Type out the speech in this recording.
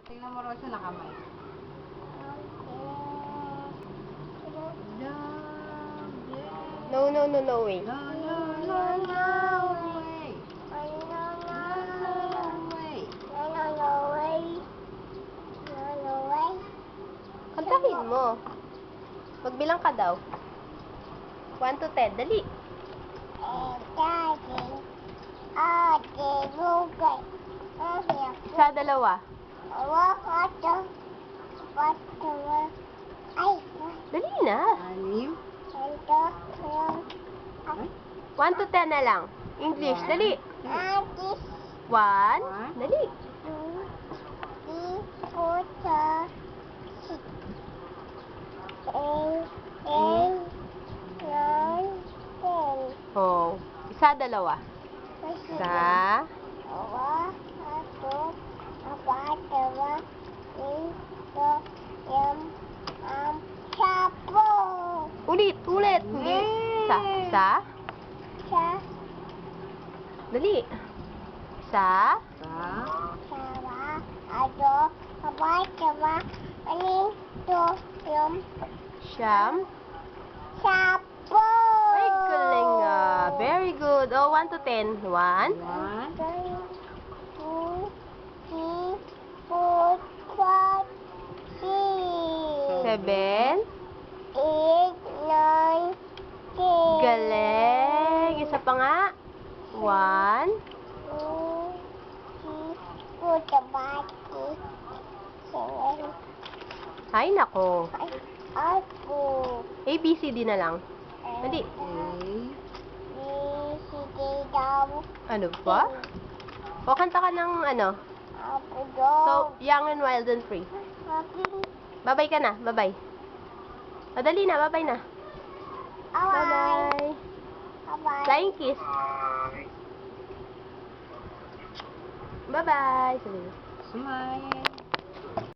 Tingnan mo raw siya nakamay. No, no, no, no way. No, no, no, no way. No way. Kantahin mo. Magbilang ka daw. 1 to 10. Dali. Sa dalawa. Dali na. 1 to 10 na lang. English. Dali. 1. Dali. Oh. Isa, dalawa. Isa. Ulit, ulit. Hindi. Isa. Isa. Dali. Isa. Siyam. Ay, galing ah. Very good. Oh, 1 to 10. 1. 7. Galing. Isa pa nga. 1. Ay, nako. A, B, C, D na lang. Dali. Ano ba? O, kanta ka ng ano? So, Young and Wild and Free. Babay ka na. Babay. O, dali na. Babay na. Bye-bye. Flying kiss. Bye-bye. Sabi mo. Smile.